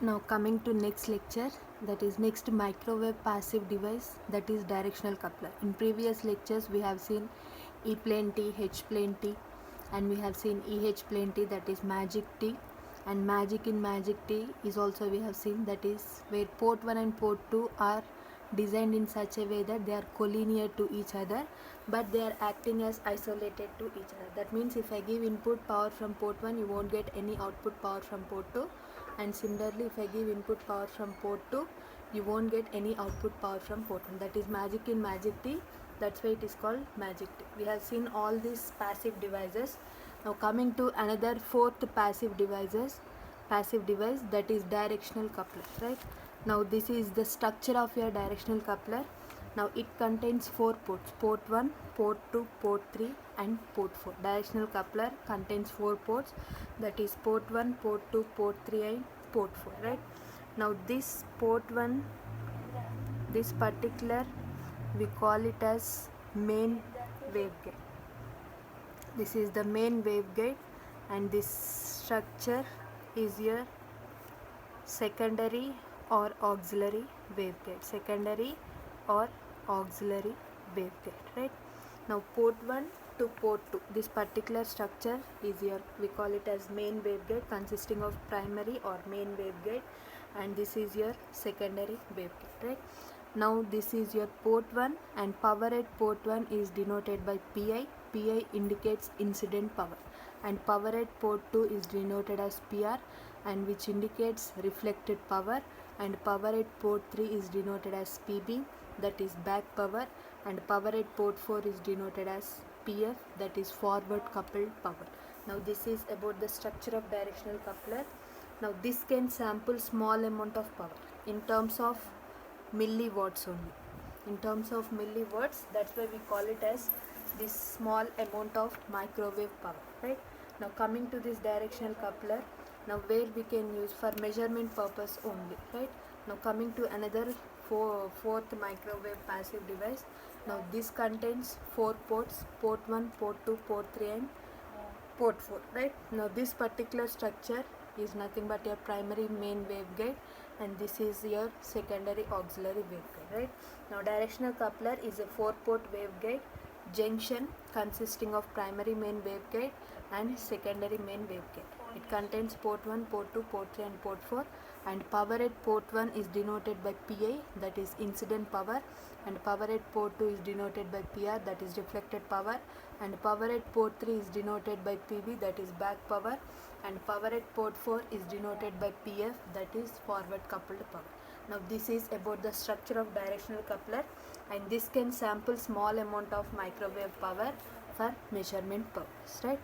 Now coming to next lecture, that is next microwave passive device, that is directional coupler. In previous lectures we have seen E plane T, H plane T, and we have seen EH plane T, that is magic T, and magic in magic T is also we have seen, that is where port 1 and port 2 are designed in such a way that they are collinear to each other, but they are acting as isolated to each other. That means if I give input power from port 1, you won't get any output power from port 2, and similarly if I give input power from port 2, you won't get any output power from port 1. That is magic in magic T, that's why it is called magic T. We have seen all these passive devices. Now coming to another fourth passive device, that is directional coupler, right? Now this is the structure of your directional coupler. Now it contains 4 ports: port 1, port 2, port 3 and port 4. Directional coupler contains 4 ports, that is port 1, port 2, port 3 and port 4, right? Now this port 1, this particular, we call it as main waveguide. This is the main waveguide, and this structure is your secondary or auxiliary waveguide, right? Now port 1 to port 2, this particular structure is your, we call it as main waveguide, consisting of primary or main waveguide, and this is your secondary waveguide, right? Now this is your port 1, and power at port 1 is denoted by Pi. Pi indicates incident power, and power at port 2 is denoted as PR, and which indicates reflected power, and power at port 3 is denoted as PB, that is back power, and power at port 4 is denoted as PF, that is forward coupled power. Now this is about the structure of directional coupler. Now this can sample small amount of power in terms of milliwatts only. In terms of milliwatts, that's why we call it as this small amount of microwave power, right? Now coming to this directional coupler, now where we can use for measurement purpose only, right? Now coming to another fourth microwave passive device. Now this contains 4 ports: port 1, port 2, port 3 and port 4, right? Now this particular structure is nothing but your primary main waveguide, and this is your secondary auxiliary waveguide, right? Now directional coupler is a 4-port waveguide junction consisting of primary main waveguide and secondary main waveguide. It contains port 1, port 2, port 3 and port 4, and power at port 1 is denoted by Pi, that is incident power, and power at port 2 is denoted by PR, that is reflected power, and power at port 3 is denoted by PB, that is back power, and power at port 4 is denoted by PF, that is forward coupled power. Now this is about the structure of directional coupler, and this can sample small amount of microwave power for measurement purpose, right?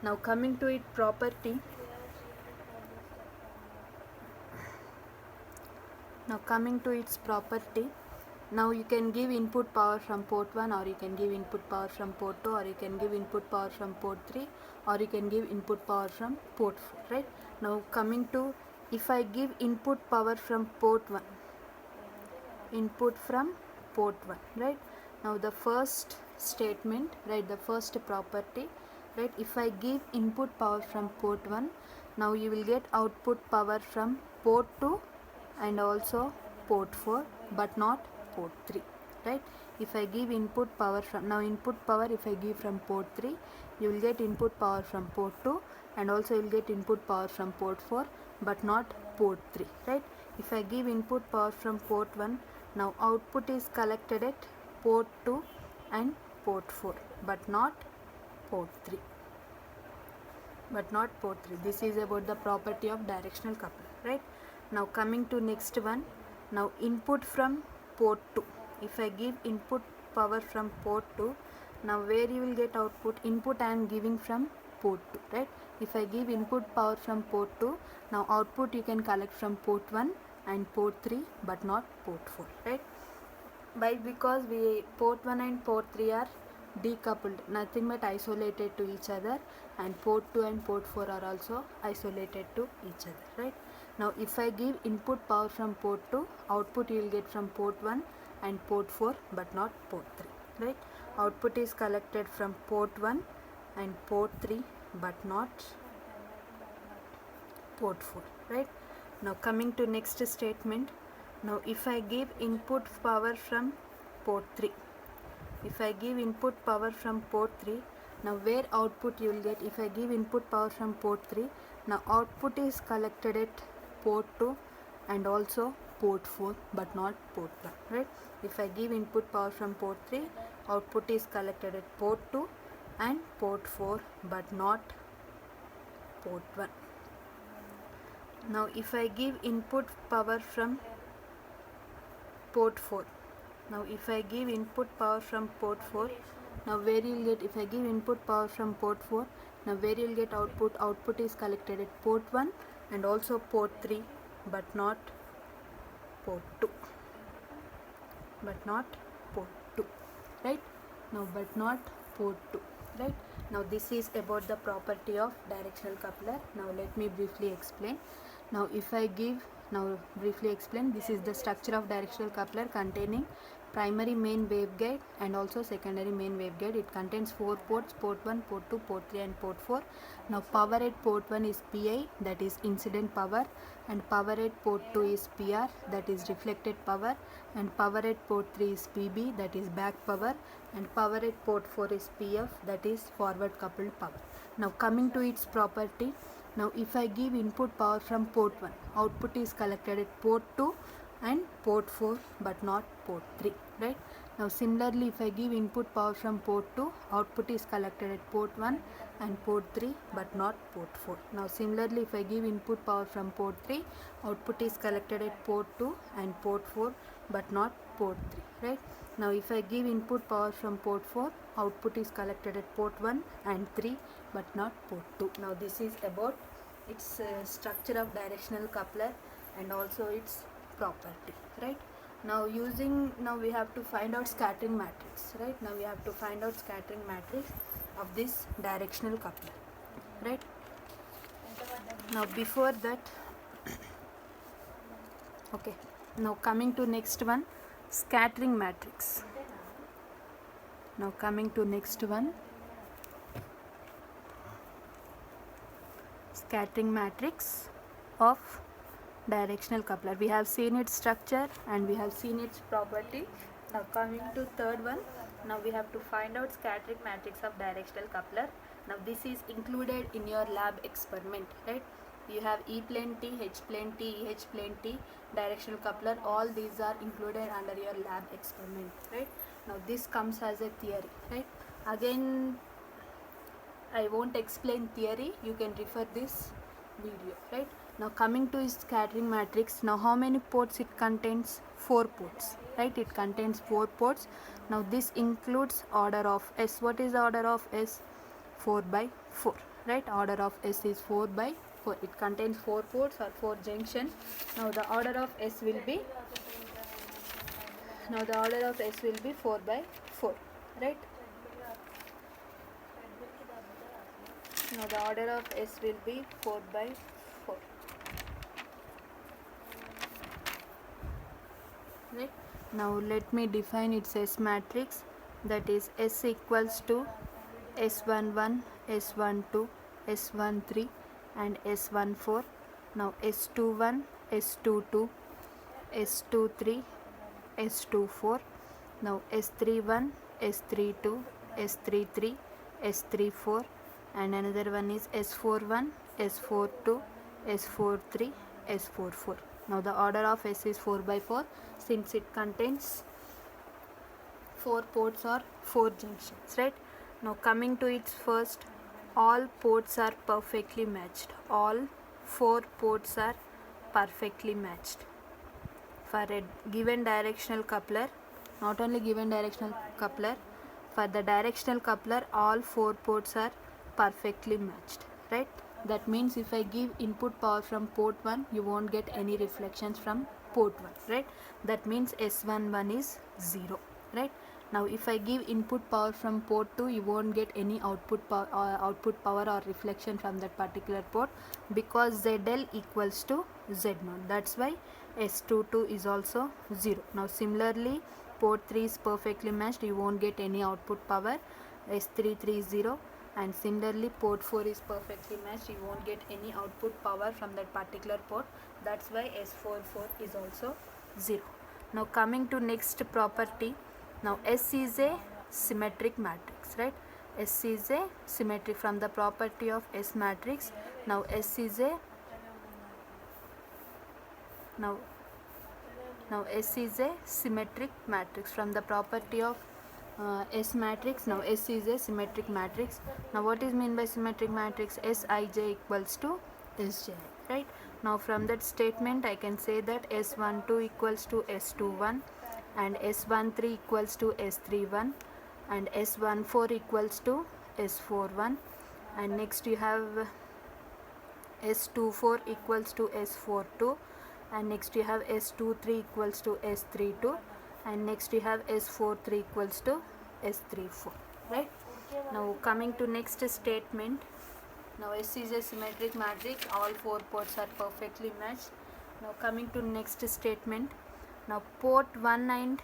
Now coming to its property. Now you can give input power from port 1, or you can give input power from port 2, or you can give input power from port 3, or you can give input power from port 4, right? Now coming to, if I give input power from port 1, right? Now the first statement, right, the first property, right, if I give input power from port 1, now you will get output power from port 2 and also port 4, but not port 3, right? If I give input power from, now input power if I give from port 3, you will get input power from port 2, and also you will get input power from port 4, but not port 3, right? If I give input power from port 1, now output is collected at port 2 and port 4, but not port 3. This is about the property of directional coupler, right? Now coming to next one. Now input from port 2. If I give input power from port 2, now where you will get output? Input I am giving from port 2, right? If I give input power from port 2, now output you can collect from port 1 and port 3, but not port 4, right? Because port 1 and port 3 are decoupled, nothing but isolated to each other, and port 2 and port 4 are also isolated to each other, right? Now if I give input power from port 2, output you will get from port 1 and port 4, but not port 3, right? Output is collected from port 1 and port 3, but not port 4, right? Now coming to next statement. Now if I give input power from port 3, if I give input power from port 3, now where output you will get, if I give input power from port 3, now output is collected at port 2 and also port 4 but not port 1, right? If I give input power from port 3, output is collected at port 2 and port 4 but not port 1. Now if I give input power from port 4, now if I give input power from port 4, now where you will get, if I give input power from port 4, now where you will get output, output is collected at port 1 and also port 3 but not port 2, but not port 2, right? Now but not port 2, right? Now this is about the property of directional coupler. Now let me briefly explain. Now if I give, now briefly explain, this is the structure of directional coupler containing primary main waveguide and also secondary main waveguide. It contains 4 ports, port 1, port 2, port 3 and port 4. Now power at port 1 is PI, that is incident power, and power at port 2 is PR, that is reflected power, and power at port 3 is PB, that is back power, and power at port 4 is PF, that is forward coupled power. Now coming to its property. Now if I give input power from port 1, output is collected at port 2 and port 4 but not port 3, right? Now similarly if I give input power from port 2, output is collected at port 1 and port 3 but not port 4. Now similarly if I give input power from port 3, output is collected at port 2 and port 4 but not port 3, right? Now if I give input power from port 4, output is collected at port 1 and 3 but not port 2. Now this is about its structure of directional coupler and also its property, right? Now we have to find out scattering matrix, right? Now we have to find out scattering matrix of this directional coupler, right? Now before that, okay, now coming to next one, scattering matrix. Now coming to next one, scattering matrix of directional coupler. We have seen its structure and we have seen its property. Now coming to third one, now we have to find out scattering matrix of directional coupler. Now this is included in your lab experiment, right? You have E plane T, H plane T, EH plane T, directional coupler, all these are included under your lab experiment, right? Now this comes as a theory, right? Again, I won't explain theory, you can refer this video, right? Now coming to its scattering matrix, now how many ports it contains? 4 ports, right? It contains 4 ports. Now this includes order of S. What is the order of S? 4 by 4, right? Order of S is 4 by 4. It contains 4 ports or 4 junctions. Now the order of S will be, now the order of S will be 4 by 4, right? Now the order of S will be 4 by 4, right? Now let me define its S matrix, that is S equals to S11, S12, S13 and S14. Now S21, S22, S23, S24. Now S31, S32, S33, S34 and another one is S41, S42, S43, S44. Now the order of S is 4 by 4 since it contains 4 ports or 4 junctions, right? Now coming to its first, all ports are perfectly matched. All 4 ports are perfectly matched. For a given directional coupler, not only given directional coupler, for the directional coupler all 4 ports are perfectly matched, right? That means if I give input power from port 1, you won't get any reflections from port 1, right? That means S11 is 0, right? Now if I give input power from port 2, you won't get any output power or reflection from that particular port because ZL equals to Z0. That's why S22 is also 0. Now similarly, port 3 is perfectly matched, you won't get any output power. S33 is 0. and similarly port 4 is perfectly matched. You won't get any output power from that particular port. That's why S44 is also 0. Now coming to next property. Now S is a symmetric matrix, right? S is a symmetric from the property of S matrix. Now S is a now S is a symmetric matrix from the property of S matrix. Now S is a symmetric matrix. Now what is meant by symmetric matrix? Sij equals to Sji, right? Now from that statement I can say that S12 equals to S21 and S13 equals to S31 and S14 equals to S41, and next you have S24 equals to S42, and next you have S23 equals to S32, and next you have S43 equals to S34, right? Now coming to next statement. Now S is a symmetric matrix, all 4 ports are perfectly matched. Now coming to next statement. Now port 1 and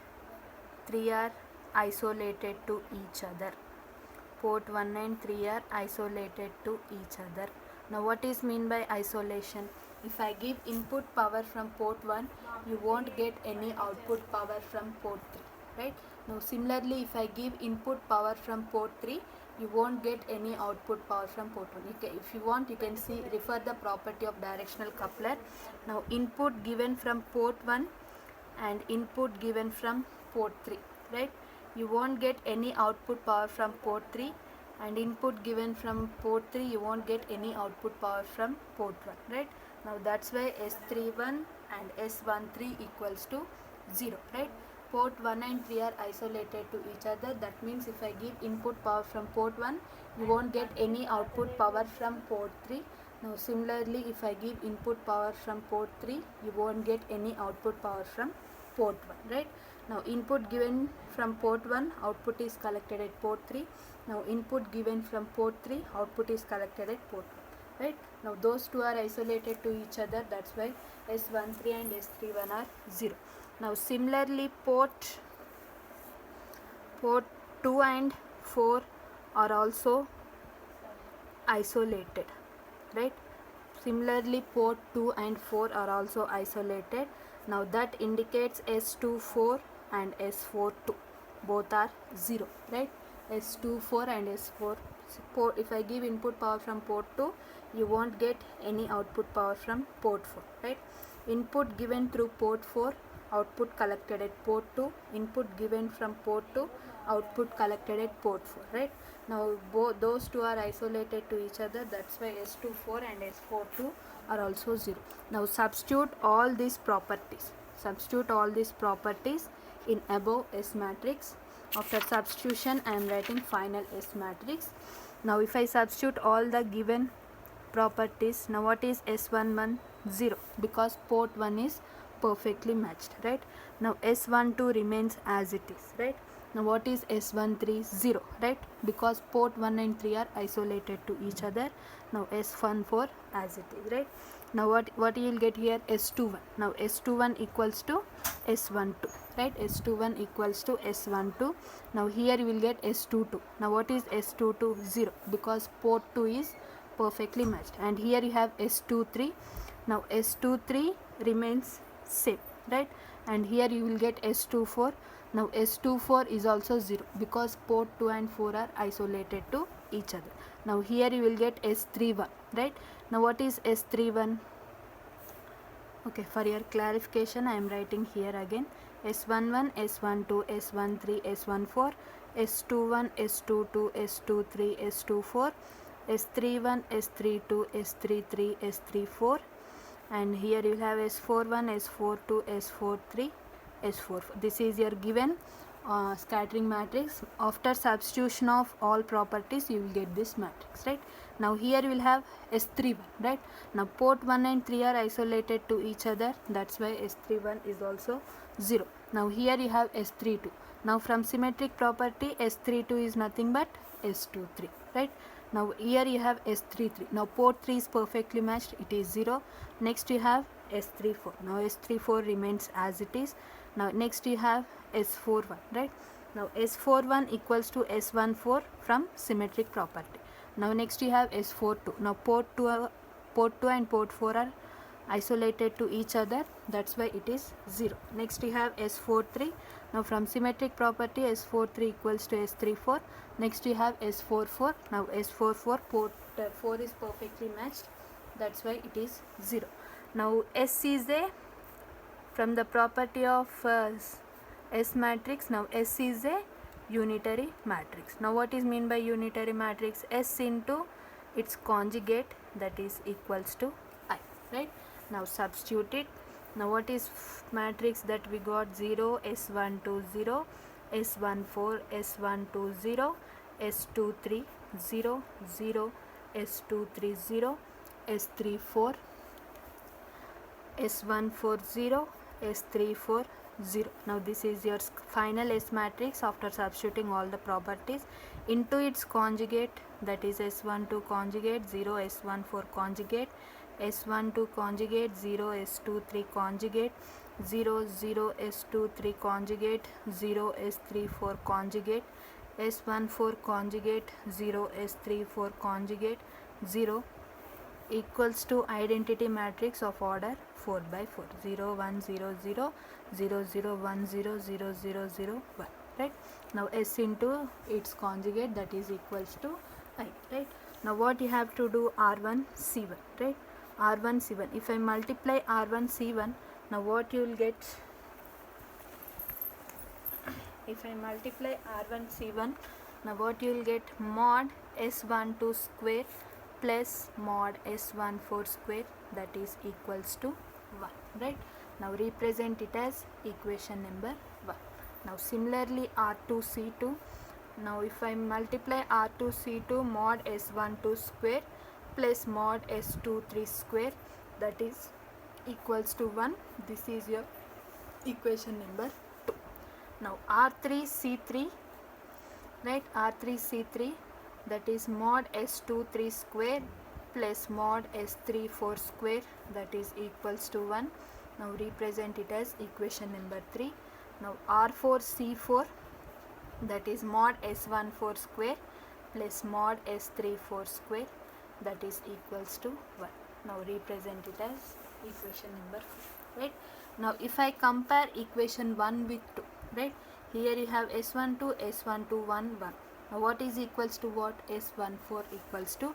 3 are isolated to each other. Port 1 and 3 are isolated to each other. Now what is mean by isolation? If I give input power from port 1, you won't get any output power from port 3, right? Now similarly, if I give input power from port 3, you won't get any output power from port 1. If you want, you can see, refer the property of directional coupler. Now input given from port 1 and input given from port 3, right? You won't get any output power from port 3, and input given from port 3, you won't get any output power from port 1, right? Now that's why S31 and S13 equals to 0, right? Port 1 and 3 are isolated to each other. That means if I give input power from port 1, you won't get any output power from port 3. Now similarly, if I give input power from port 3, you won't get any output power from port 1, right? Now input given from port 1, output is collected at port 3. Now input given from port 3, output is collected at port 1, right? Now those two are isolated to each other. That's why S13 and S31 are 0. Now similarly port 2 and 4 are also isolated, right? Similarly port 2 and 4 are also isolated. Now that indicates S24 and S42 both are 0, right? S24 and S4. If I give input power from port 2, you won't get any output power from port 4, right? Input given through port 4, output collected at port 2. Input given from port 2, output collected at port 4, right? Now both those two are isolated to each other. That's why S24 and S42 are also 0. Now substitute all these properties. Substitute all these properties in above S matrix. After substitution, I am writing final S matrix. Now if I substitute all the given properties, now what is S11? 0, because port 1 is perfectly matched, right? Now S12 remains as it is, right? Now what is S13? 0, right? Because port 1 and 3 are isolated to each other. Now S14 as it is, right? Now what you will get here? S21. Now S21 equals to S12, right? S21 equals to S12. Now here you will get S22. Now what is S22? 0, because port 2 is perfectly matched. And here you have S23. Now S23 remains same, right? And here you will get S24. Now S24 is also 0, because port 2 and 4 are isolated to each other. Now here you will get S31, right? Now what is S31? Okay, for your clarification I am writing here again. S11, S12, S13, S14, S21, S22, S23, S24, S31, S32, S33, S34, and here you have S41, S42, S43, S44. This is your given scattering matrix. After substitution of all properties, you will get this matrix, right? Now here you will have S31, right? Now port 1 and 3 are isolated to each other. That's why S31 is also 0. Now here you have S32. Now from symmetric property, S32 is nothing but S23, right? Now here you have S33. Now port 3 is perfectly matched. It is 0. Next you have S34. Now S34 remains as it is. Now next you have S41, right? Now S41 equals to S14 from symmetric property. Now next you have S42. Now port 2 and port 4 are isolated to each other, that's why it is 0. Next you have S43. Now from symmetric property, S43 equals to S34. Next you have S44. Now S44 port 4 is perfectly matched, that's why it is 0. Now S is a, from the property of S matrix, now S is a unitary matrix. Now what is mean by unitary matrix? S into its conjugate, that is equals to I, right? Now substitute it. Now what is matrix that we got? 0, S12 0, S14 S12 0, S23 0 0, S23 0, S34 S14 0, S34 0. Now this is your final S matrix after substituting all the properties into its conjugate, that is S12 conjugate 0, S14 conjugate, S12 conjugate 0, S23 conjugate 0 0, S23 conjugate 0, S34 conjugate, S14 conjugate 0, S34 conjugate 0 equals to identity matrix of order 4 by 4, 0 1 0 0 0 0 1 0 0 0 0 1, right? Now S into its conjugate, that is equals to I, right? Now what you have to do? R1 C1, right? R1 C1. If I multiply R1 C1, now what you will get? If I multiply R1 C1, now what you will get? Mod S12 square plus mod S14 square, that is equals to 1, right? Now represent it as equation number 1. Now similarly R2 C2. Now if I multiply R2 C2 mod S12 square plus mod S23 square, that is equals to 1. This is your equation number 2. Now R3 C3, right? R3 C3, that is mod S23 square plus mod S34 square, that is equals to 1. Now represent it as equation number 3. Now R4 C4, that is mod S14 square plus mod S34 square, that is equals to 1. Now represent it as equation number 4, right? Now if I compare equation 1 with 2, right? Here you have S12 S12 1 1. Now what is equals to what? S14 equals to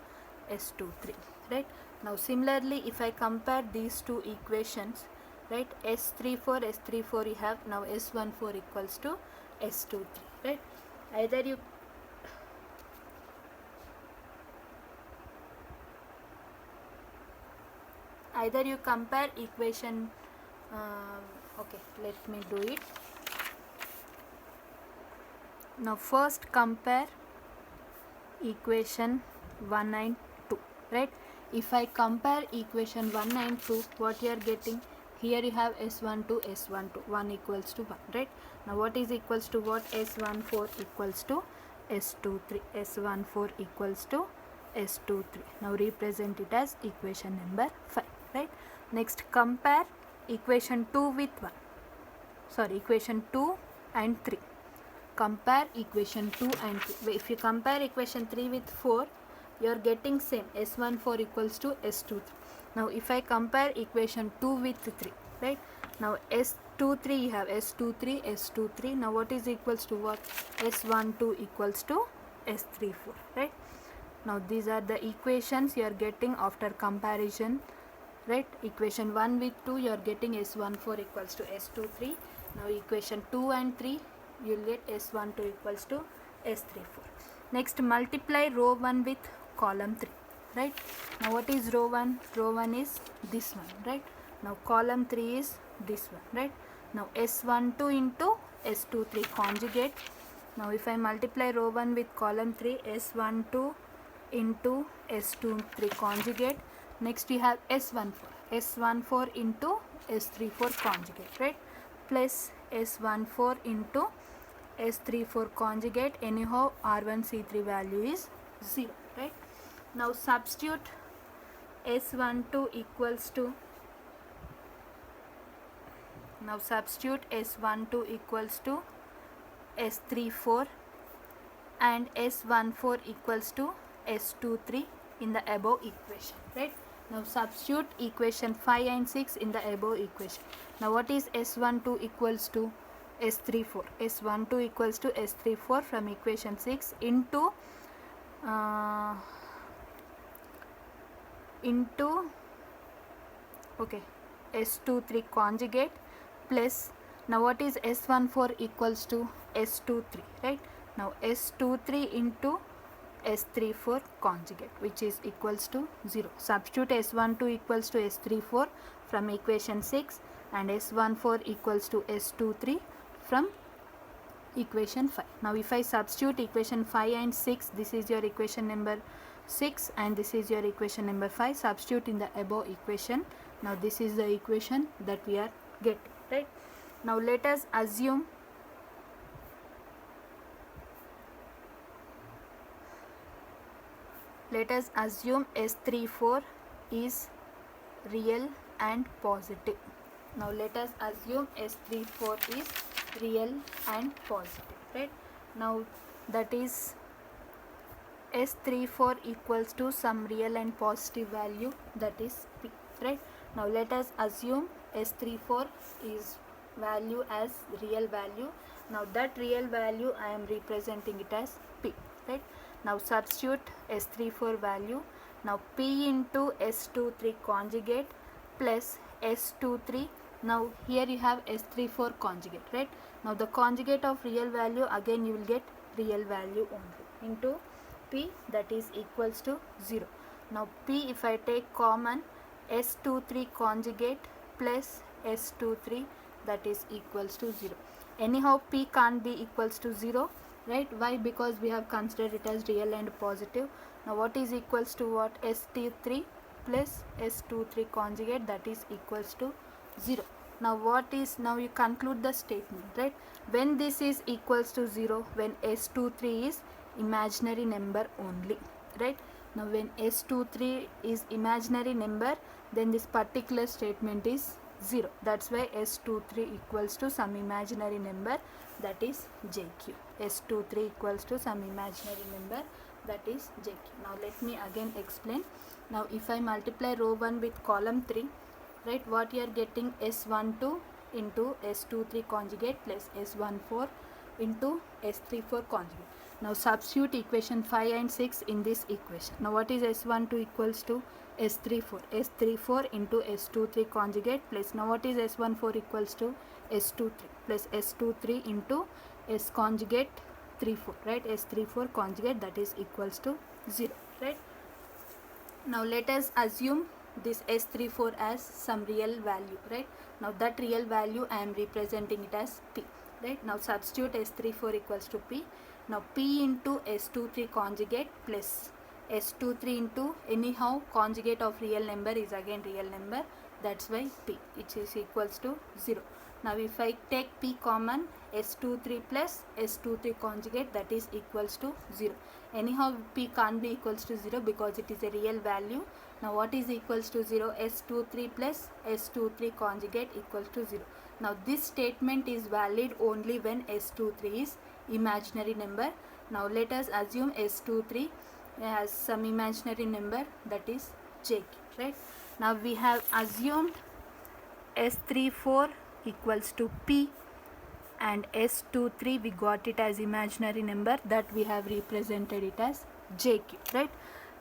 S23, right? Now similarly if I compare these two equations, right, S34 you have, now S14 equals to S23, right? Either you compare equation, okay, let me do it. Now first compare equation 1 and 2, right? If I compare equation 1 and 2, what you are getting? Here you have S12 S12 1 equals to 1, right? Now what is equals to what? S14 equals to S23, S14 equals to S23. Now represent it as equation number 5, right? Next compare equation 2 with 1, sorry, equation 2 and 3. Compare equation 2 and 3. If you compare equation 3 with 4, you are getting same, S14 equals to S23. Now if I compare equation 2 with 3, right? Now S23 you have S23 S23. Now what is equals to what? S12 equals to S34, right? Now these are the equations you are getting after comparison, right? Equation 1 with 2 you are getting S14 equals to S23. Now equation 2 and 3 you will get S12 equals to S34. Next multiply row 1 with column 3, right? Now what is row 1? Row 1 is this one, right? Now column 3 is this one, right? Now S12 into S23 conjugate. Now if I multiply row 1 with column 3, S12 into S23 conjugate. Next we have S14 into S34 conjugate, right? Plus S14 into S34 conjugate. Anyhow R1 C3 value is 0, right? Now substitute S12 equals to, now substitute S12 equals to S34 and S14 equals to S23 in the above equation, right? Now substitute equation 5 and 6 in the above equation. Now what is S12 equals to S34? S12 equals to S34 from equation 6 into okay, S23 conjugate plus, now what is S14 equals to S23, right? Now S23 into S34 conjugate, which is equals to 0. Substitute S12 equals to S34 from equation 6 and S14 equals to S23 from equation 5. Now if I substitute equation 5 and 6, this is your equation number 6 and this is your equation number 5. Substitute in the above equation. Now this is the equation that we are getting, right? Now let us assume S34 is real and positive. Now let us assume S34 is real and positive, right? Now that is S34 equals to some real and positive value, that is P, right? Now let us assume S34 is value as real value. Now that real value I am representing it as P, right? Now substitute S34 value. Now P into S23 conjugate plus S23. Now here you have S34 conjugate, right? Now the conjugate of real value, again you will get real value only, into P, that is equals to 0. Now P, if I take common, S23 conjugate plus S23, that is equals to 0. Anyhow P can't be equals to 0, right? Why? Because we have considered it as real and positive. Now what is equals to what? S23 plus S23 conjugate, that is equals to 0. Now what is, now you conclude the statement, right? When this is equals to 0, when S23 is imaginary number only, right? Now when S23 is imaginary number, then this particular statement is 0. That's why S23 equals to some imaginary number, that is JQ. S23 equals to some imaginary number, that is JQ. Now let me again explain. Now if I multiply row 1 with column 3, right, what you are getting? S12 into S23 conjugate plus S14 into S34 conjugate. Now substitute equation 5 and 6 in this equation. Now what is S12 equals to S34? S34 into S23 conjugate plus, now what is S14 equals to S23 plus S23 into S conjugate 34, right? S34 conjugate, that is equals to 0, right? Now let us assume this S34 as some real value, right? Now that real value I am representing it as P, right? Now substitute S34 equals to P. Now P into S23 conjugate plus S23 into, anyhow conjugate of real number is again real number, that's why P, it is equals to 0. Now if I take P common, S23 plus S23 conjugate, that is equals to 0. Anyhow P can't be equals to 0 because it is a real value. Now what is equals to 0? S23 plus S23 conjugate equals to 0. Now this statement is valid only when S23 is imaginary number. Now let us assume S23 has some imaginary number, that is JQ, right? Now we have assumed S34 equals to P and S23 we got it as imaginary number, that we have represented it as JQ, right?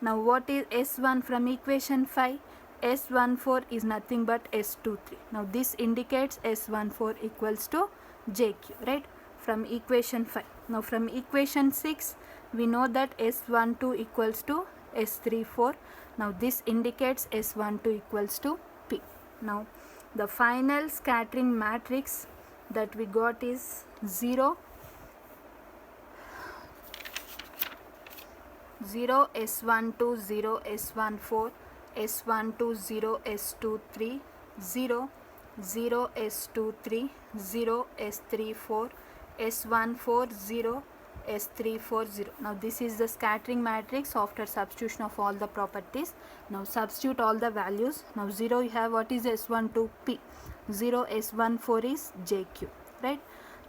Now what is S1 from equation 5? S14 is nothing but S23. Now this indicates S14 equals to JQ, right? From equation 5. Now from equation 6 we know that S12 equals to S34. Now this indicates S12 equals to P. Now the final scattering matrix that we got is 0, 0 S12, 0 S14, S12, 0 S23, 0 0 S23, 0 S34, S14, 0 S34, 0. Now this is the scattering matrix after substitution of all the properties. Now substitute all the values. Now 0 you have, what is S12? P. 0 S14 is JQ, right?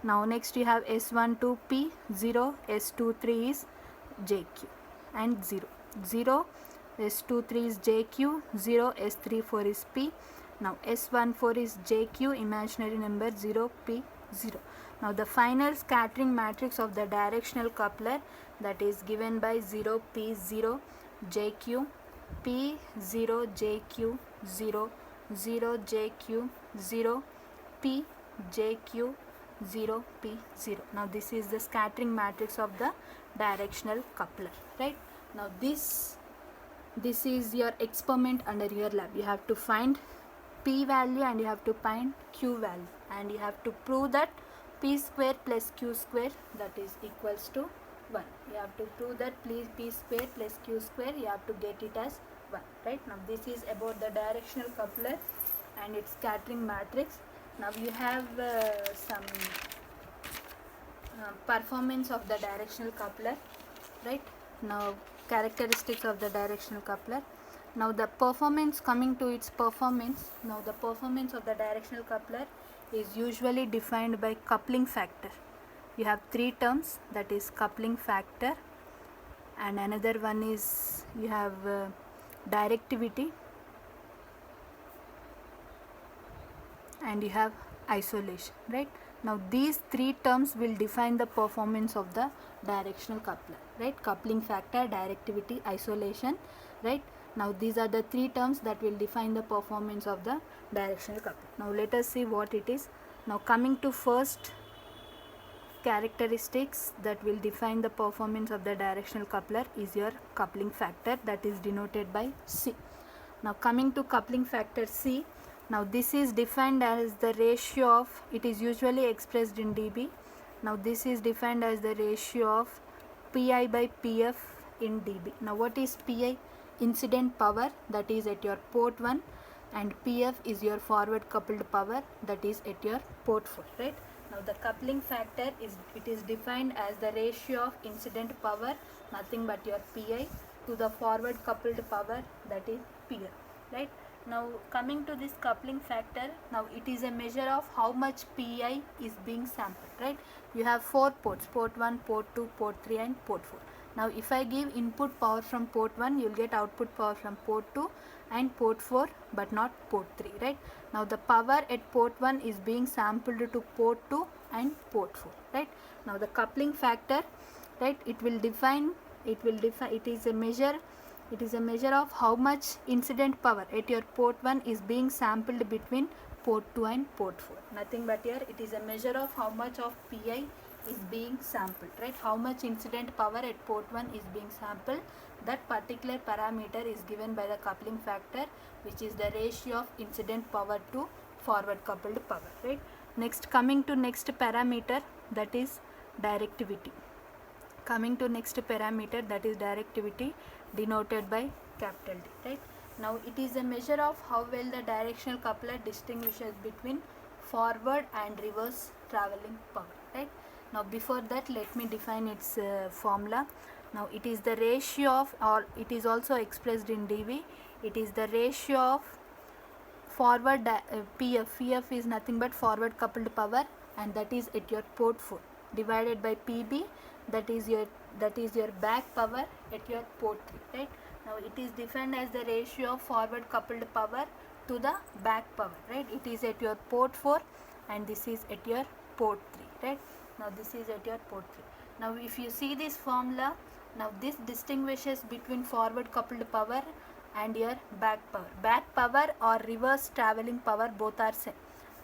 Now next you have S12 P, 0 S23 is JQ and 0. 0, S23 is JQ, 0, S34 is P. Now S14 is JQ, imaginary number 0, P, 0. Now the final scattering matrix of the directional coupler, that is given by 0, P, 0, JQ, P, 0, JQ, 0, 0, JQ, 0, P, JQ, 0, P, 0. Now this is the scattering matrix of the directional coupler, right? Now this is your experiment under your lab. You have to find P value and you have to find Q value, and you have to prove that P square plus Q square, that is equals to 1. You have to prove that P square plus Q square, you have to get it as 1, right? Now this is about the directional coupler and its scattering matrix. Now you have some performance of the directional coupler, right? Now characteristics of the directional coupler. Now the performance, coming to its performance. Now the performance of the directional coupler is usually defined by coupling factor. You have three terms, that is coupling factor, and another one is you have directivity, and you have isolation, right? Now these three terms will define the performance of the directional coupler, right? Coupling factor, directivity, isolation, right? Now these are the three terms that will define the performance of the directional coupler. Now let us see what it is. Now coming to first characteristics that will define the performance of the directional coupler is your coupling factor, that is denoted by C. Now coming to coupling factor C, now this is defined as the ratio of, it is usually expressed in dB. Now this is defined as the ratio of Pi by Pf in dB. Now what is Pi? Incident power, that is at your port 1, and Pf is your forward coupled power, that is at your port 4, right? Now the coupling factor is defined as the ratio of incident power, nothing but your Pi, to the forward coupled power, that is Pf, right? Now coming to this coupling factor, now it is a measure of how much Pi is being sampled, right? You have 4 ports, port 1, port 2, port 3 and port 4. Now if I give input power from port 1, you will get output power from port 2 and port 4, but not port 3, right? Now the power at port 1 is being sampled to port 2 and port 4, right? Now the coupling factor, right, it is a measure of how much incident power at your port 1 is being sampled between port 2 and port 4. Nothing but here it is a measure of how much of Pi is being sampled, right? How much incident power at port 1 is being sampled. That particular parameter is given by the coupling factor, which is the ratio of incident power to forward coupled power, right? Next, coming to next parameter, that is directivity. Coming to next parameter, that is directivity, denoted by capital D, right? Now it is a measure of how well the directional coupler distinguishes between forward and reverse traveling power, right? Now before that, let me define its formula. Now it is the ratio of, or it is also expressed in dB, it is the ratio of forward Pf is nothing but forward coupled power, and that is at your port 4, divided by Pb, that is your back power at your port 3, right? Now it is defined as the ratio of forward coupled power to the back power, right? It is at your port 4 and this is at your port 3, right? Now this is at your port 3. Now if you see this formula, now this distinguishes between forward coupled power and your back power. Back power or reverse traveling power, both are same.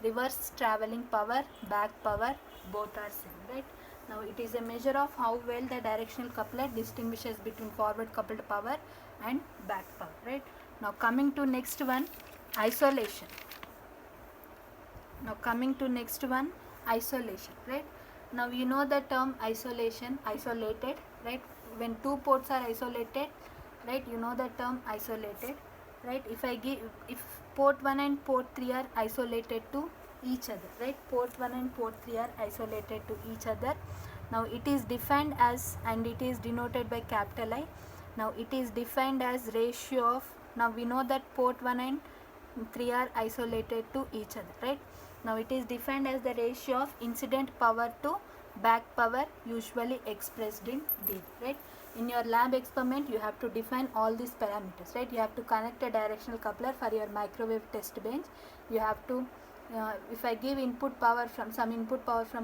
Reverse traveling power, back power, both are same, right? Now it is a measure of how well the directional coupler distinguishes between forward coupled power and back power, right? Now coming to next one, isolation. Now coming to next one, isolation, right? Now you know the term isolation, isolated, right? When two ports are isolated, right, you know the term isolated, right? If port 1 and port 3 are isolated to each other, right? Port 1 and port 3 are isolated to each other. Now it is defined as, and it is denoted by capital I. Now it is defined as ratio of, now we know that port 1 and 3 are isolated to each other, right? Now it is defined as the ratio of incident power to back power, usually expressed in dB, right? In your lab experiment, you have to define all these parameters, right? You have to connect a directional coupler for your microwave test bench. You have to, if I give input power from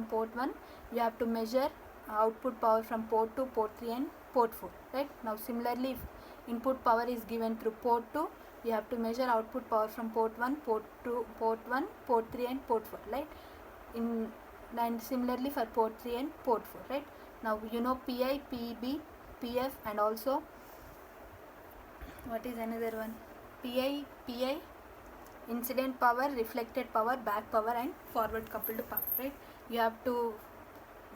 port 1, you have to measure output power from port 2, port 3 and port 4, right? Now similarly, if input power is given through port 2, you have to measure output power from port 1, port 2, port 1, port 3 and port 4, right? And similarly for port 3 and port 4, right? Now you know PI, PB, PF, and also what is another one? PI, incident power, reflected power, back power and forward coupled power, right? You have to,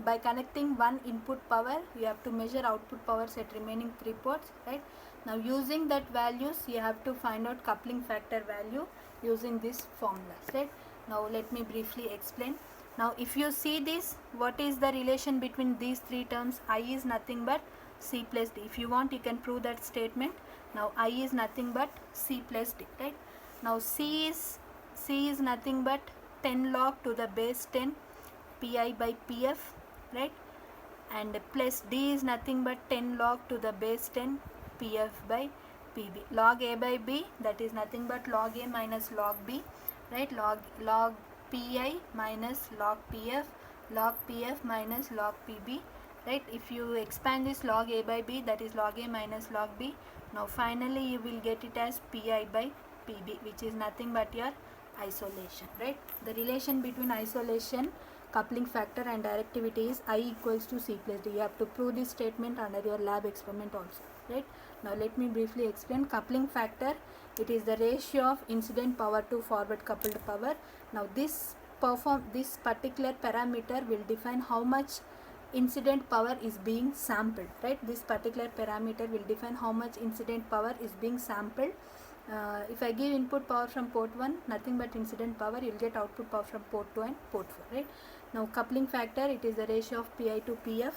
by connecting one input power, you have to measure output powers at remaining 3 ports, right? Now using that values, you have to find out coupling factor value using this formulas, right? Now let me briefly explain. Now if you see this, what is the relation between these 3 terms? I is nothing but C plus D. If you want, you can prove that statement. Now I is nothing but C plus D, right? Now C is nothing but 10 log to the base 10 Pi by Pf, right? And plus D is nothing but 10 log to the base 10 Pf by Pb. Log A by B, that is nothing but log A minus log B, right? Log Pi minus log Pf minus log Pb, right? If you expand this log A by B, that is log A minus log B. Now finally you will get it as Pi by Pb, which is nothing but your isolation, right? The relation between isolation, coupling factor and directivity is I equals to C plus D. You have to prove this statement under your lab experiment also, right? Now let me briefly explain. Coupling factor, it is the ratio of incident power to forward coupled power. Now this particular parameter will define how much incident power is being sampled, right? This particular parameter will define how much incident power is being sampled. If I give input power from port 1, nothing but incident power, you will get output power from port 2 and port 4, right? Now coupling factor, it is the ratio of Pi to Pf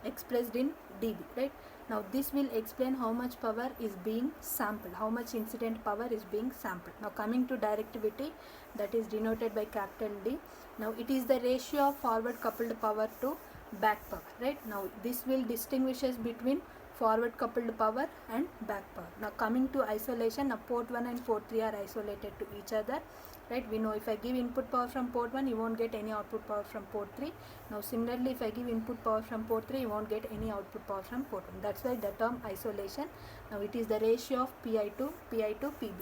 expressed in dB, right? Now this will explain how much power is being sampled, how much incident power is being sampled. Now coming to directivity, that is denoted by capital D. Now it is the ratio of forward coupled power to back power, right? Now this will distinguishes between forward coupled power and back power. Now coming to isolation, now port 1 and port 3 are isolated to each other, right? We know if I give input power from port 1, you won't get any output power from port 3. Now similarly, if I give input power from port 3, you won't get any output power from port 1. That's why the term isolation. Now it is the ratio of Pi to Pb.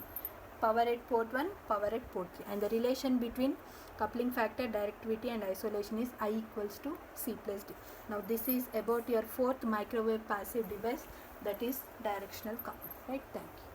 Power at port 1, power at port 3. And the relation between coupling factor, directivity and isolation is I equals to C plus D. Now this is about your 4th microwave passive device, that is directional coupler, right? Thank you.